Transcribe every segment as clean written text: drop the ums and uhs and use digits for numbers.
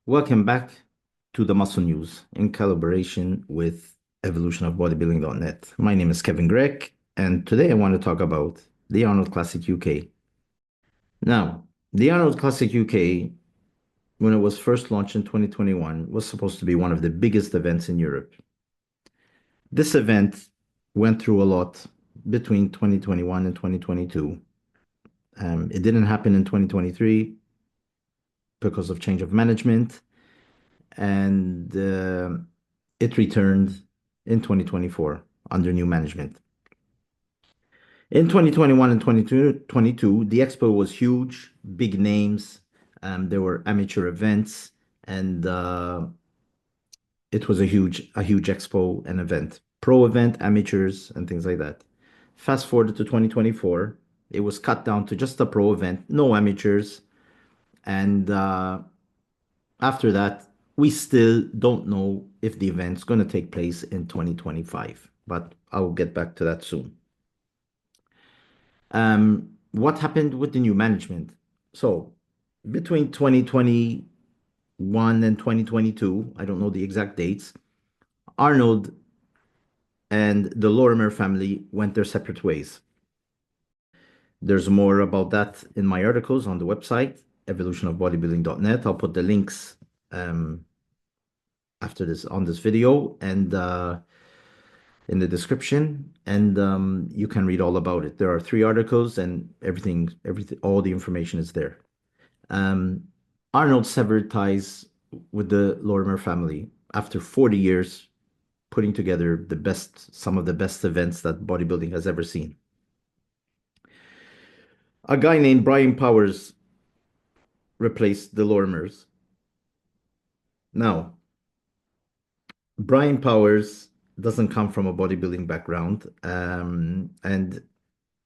Welcome back to the Muscle News in collaboration with evolutionofbodybuilding.net. My name is Kevin Gregg, and today I want to talk about the Arnold Classic UK. Now, the Arnold Classic UK, when it was first launched in 2021, was supposed to be one of the biggest events in Europe. This event went through a lot between 2021 and 2022. It didn't happen in 2023 because of change of management, and it returned in 2024 under new management. In 2021 and 2022, the expo was huge, big names. There were amateur events, and it was a huge expo and event, pro event, amateurs, and things like that. Fast forward to 2024, it was cut down to just a pro event, no amateurs, and after that, we still don't know if the event's going to take place in 2025, but I'll get back to that soon. What happened with the new management? So, between 2021 and 2022, I don't know the exact dates, Arnold and the Lorimer family went their separate ways. There's more about that in my articles on the website, evolutionofbodybuilding.net. I'll put the links after this on this video and in the description, and you can read all about it. There are 3 articles, and everything, all the information is there. Arnold severed ties with the Lorimer family after 40 years putting together some of the best events that bodybuilding has ever seen. A guy named Brian Powers replaced the Lorimers. Now, Brian Powers doesn't come from a bodybuilding background, and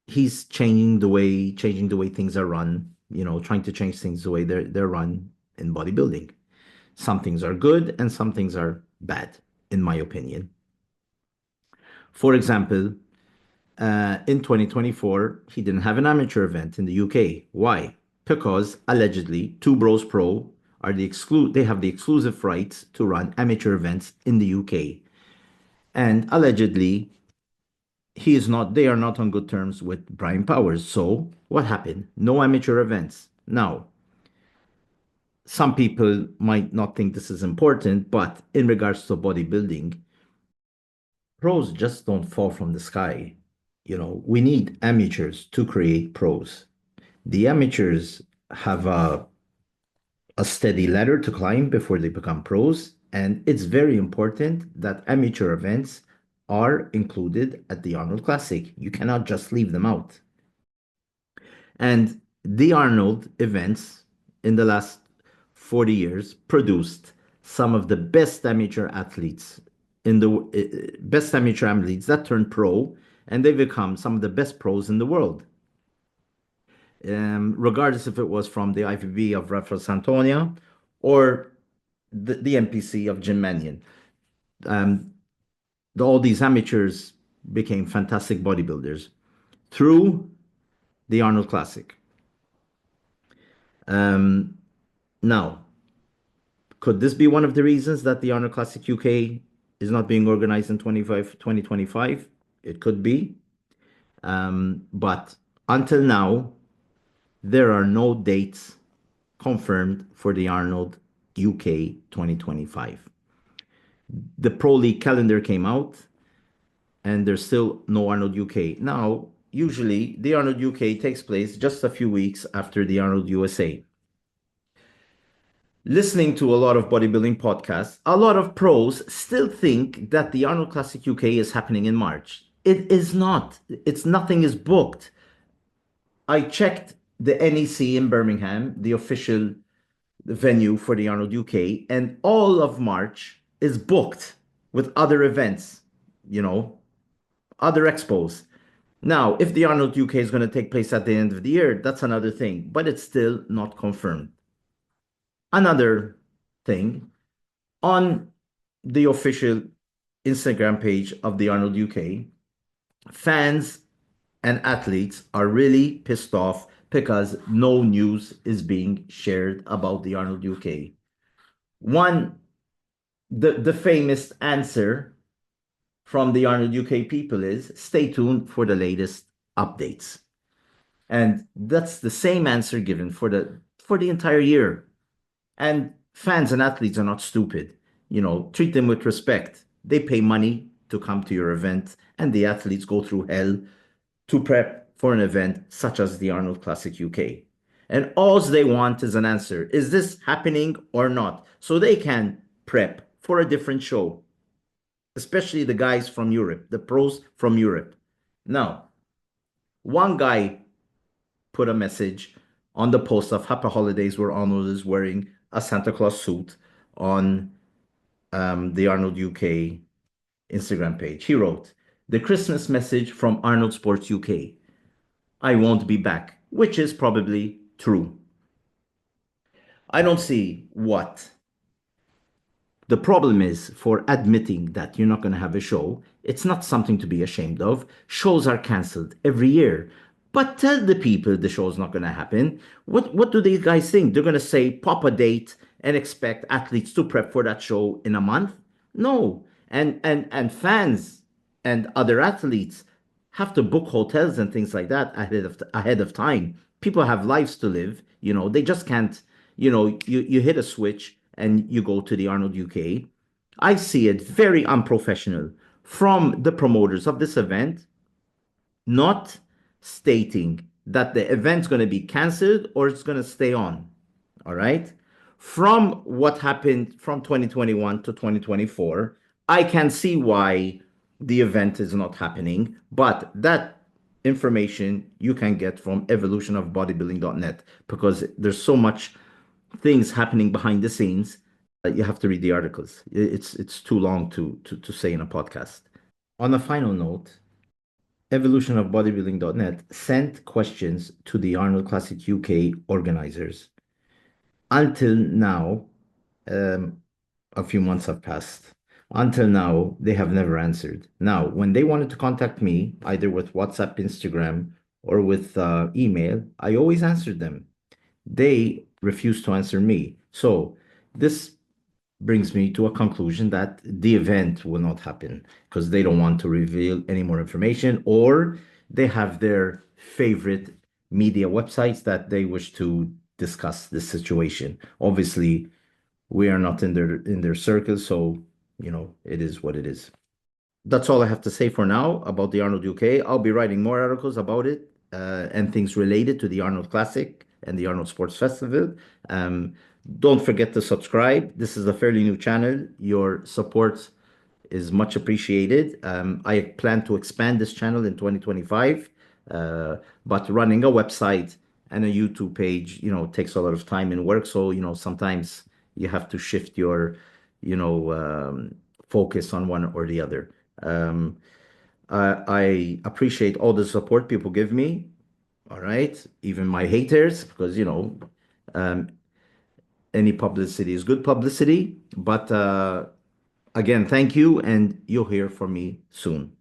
he's changing the way things are run. Trying to change things the way they're run in bodybuilding. Some things are good and some things are bad, in my opinion. For example, in 2024, he didn't have an amateur event in the UK. Why? Because allegedly, Two Bros Pro they have the exclusive rights to run amateur events in the UK. And allegedly, they are not on good terms with Brian Powers. So what happened? No amateur events. Now, some people might not think this is important, but in regards to bodybuilding, pros just don't fall from the sky. We need amateurs to create pros. The amateurs have a steady ladder to climb before they become pros, and it's very important that amateur events are included at the Arnold Classic. You cannot just leave them out. And the Arnold events in the last 40 years produced some of the best amateur athletes that turned pro, and they become some of the best pros in the world. Regardless if it was from the IFBB of Rafael Santonia or the NPC of Jim Mannion. All these amateurs became fantastic bodybuilders through the Arnold Classic. Now, could this be one of the reasons that the Arnold Classic UK is not being organized in 2025? It could be. But until now, there are no dates confirmed for the Arnold UK 2025. The Pro League calendar came out, and there's still no Arnold UK. Now, usually the Arnold UK takes place just a few weeks after the Arnold USA. Listening to a lot of bodybuilding podcasts, a lot of pros still think that the Arnold Classic UK is happening in March. It is not. Nothing is booked. I checked the NEC in Birmingham, the official venue for the Arnold UK, and all of March is booked with other events, other expos. Now, if the Arnold UK is going to take place at the end of the year, that's another thing, but it's still not confirmed. Another thing, on the official Instagram page of the Arnold UK, fans and athletes are really pissed off because no news is being shared about the Arnold UK. One, the famous answer from the Arnold UK people is stay tuned for the latest updates. And that's the same answer given for the entire year. And fans and athletes are not stupid. Treat them with respect. They pay money to come to your event, and the athletes go through hell to prep for an event such as the Arnold Classic UK. And all they want is an answer. Is this happening or not? So they can prep for a different show, especially the guys from Europe, the pros from Europe. Now, one guy put a message on the post of Happy Holidays where Arnold is wearing a Santa Claus suit on the Arnold UK Instagram page. He wrote, "The Christmas message from Arnold Sports UK. I won't be back," which is probably true. I don't see what the problem is for admitting that you're not going to have a show. It's not something to be ashamed of. Shows are cancelled every year. But tell the people the show's not going to happen. What do these guys think? They're going to say pop a date and expect athletes to prep for that show in a month? No. And fans and other athletes have to book hotels and things like that ahead of time. People have lives to live, they just can't, you hit a switch and you go to the Arnold UK. I see it very unprofessional from the promoters of this event not stating that the event's going to be canceled or it's going to stay on. All right. From what happened from 2021 to 2024, I can see why the event is not happening, but that information you can get from evolutionofbodybuilding.net because there's so much things happening behind the scenes that you have to read the articles. It's too long to say in a podcast. On a final note, evolutionofbodybuilding.net sent questions to the Arnold Classic UK organizers. Until now, um, a few months have passed. Until now, they have never answered. Now, when they wanted to contact me, either with WhatsApp, Instagram, or with email, I always answered them. They refused to answer me. So this brings me to a conclusion that the event will not happen because they don't want to reveal any more information, or they have their favorite media websites that they wish to discuss this situation. Obviously, we are not in their circle, so it is what it is. That's all I have to say for now about the Arnold UK. I'll be writing more articles about it and things related to the Arnold Classic and the Arnold Sports Festival. Um, don't forget to subscribe. This is a fairly new channel. Your support is much appreciated. I plan to expand this channel in 2025, but running a website and a YouTube page, takes a lot of time and work. So, sometimes you have to shift your, focus on one or the other. Um, I appreciate all the support people give me. All right, even my haters, because um, any publicity is good publicity. But again, thank you, and you'll hear from me soon.